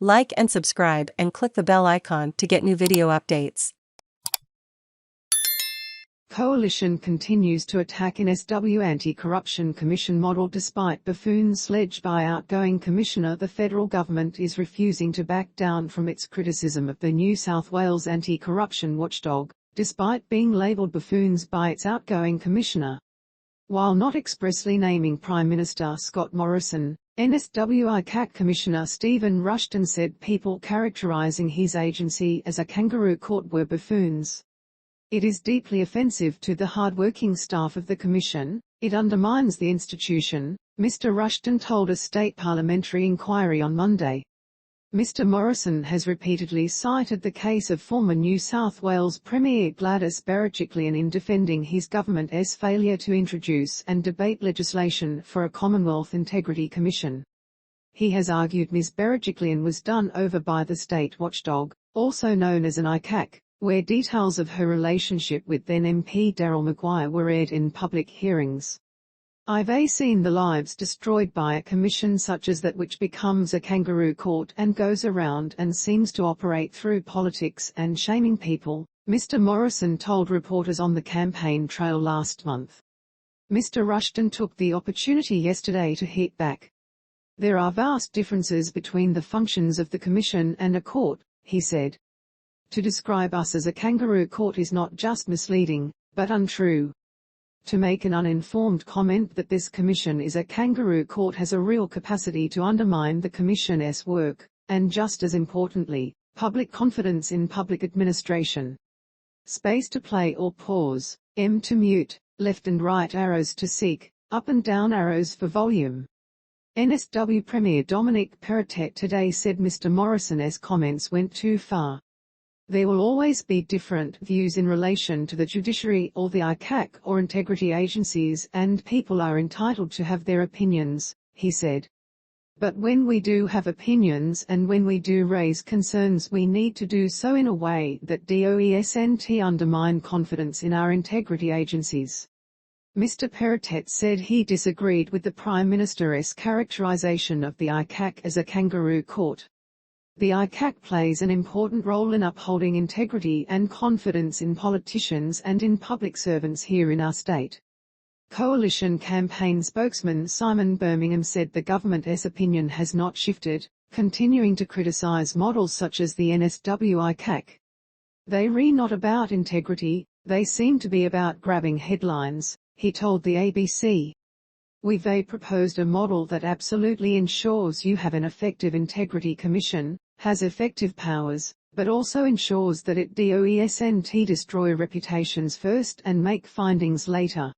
Like and subscribe and click the bell icon to get new video updates. Coalition continues to attack NSW Anti-Corruption Commission model despite Buffoon's sledge by outgoing Commissioner. The federal government is refusing to back down from its criticism of the New South Wales anti-corruption watchdog, despite being labelled buffoons by its outgoing Commissioner. While not expressly naming Prime Minister Scott Morrison, NSW ICAC Commissioner Simon Rushton said people characterising his agency as a Kangaroo Court were buffoons. It is deeply offensive to the hard-working staff of the Commission. It undermines the institution, Mr Rushton told a state parliamentary inquiry on Monday. Mr Morrison has repeatedly cited the case of former New South Wales Premier Gladys Berejiklian in defending his government's failure to introduce and debate legislation for a Commonwealth Integrity Commission. He has argued Ms Berejiklian was done over by the state watchdog, also known as an ICAC, where details of her relationship with then MP Daryl Maguire were aired in public hearings. I've seen the lives destroyed by a commission such as that which becomes a kangaroo court and goes around and seems to operate through politics and shaming people, Mr Morrison told reporters on the campaign trail last month. Mr Rushton took the opportunity yesterday to hit back. There are vast differences between the functions of the commission and a court, he said. To describe us as a kangaroo court is not just misleading, but untrue. To make an uninformed comment that this commission is a kangaroo court has a real capacity to undermine the commission's work, and just as importantly, public confidence in public administration. Space to play or pause, M to mute, left and right arrows to seek, up and down arrows for volume. NSW Premier Dominic Perrottet today said Mr Morrison's comments went too far. There will always be different views in relation to the judiciary or the ICAC or integrity agencies, and people are entitled to have their opinions, he said. But when we do have opinions and when we do raise concerns, we need to do so in a way that doesn't undermine confidence in our integrity agencies. Mr Perrottet said he disagreed with the Prime Minister's characterisation of the ICAC as a kangaroo court. The ICAC plays an important role in upholding integrity and confidence in politicians and in public servants here in our state. Coalition campaign spokesman Simon Birmingham said the government's opinion has not shifted, continuing to criticise models such as the NSW ICAC. They're not about integrity, they seem to be about grabbing headlines, he told the ABC. We've proposed a model that absolutely ensures you have an effective integrity commission, has effective powers, but also ensures that it doesn't destroy reputations first and make findings later.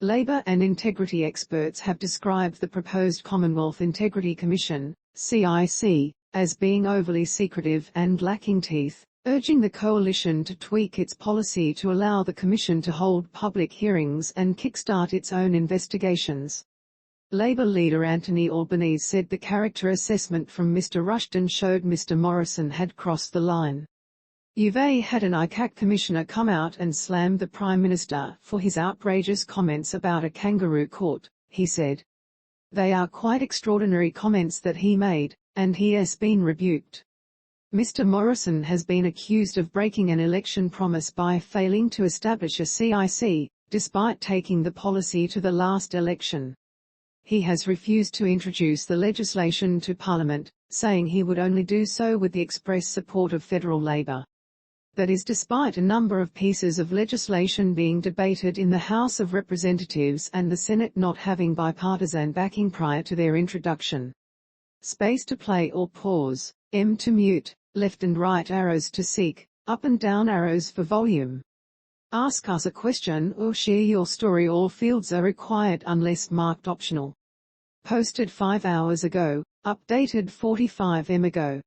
Labour and integrity experts have described the proposed Commonwealth Integrity Commission, CIC, as being overly secretive and lacking teeth, urging the coalition to tweak its policy to allow the Commission to hold public hearings and kickstart its own investigations. Labour leader Anthony Albanese said the character assessment from Mr Rushton showed Mr Morrison had crossed the line. You've had an ICAC Commissioner come out and slam the Prime Minister for his outrageous comments about a kangaroo court, he said. They are quite extraordinary comments that he made, and he has been rebuked. Mr Morrison has been accused of breaking an election promise by failing to establish a CIC, despite taking the policy to the last election. He has refused to introduce the legislation to Parliament, saying he would only do so with the express support of federal Labor. That is despite a number of pieces of legislation being debated in the House of Representatives and the Senate not having bipartisan backing prior to their introduction. Space to play or pause, M to mute, left and right arrows to seek, up and down arrows for volume. Ask us a question or share your story. All fields are required unless marked optional. Posted 5 hours ago, updated 45 m ago.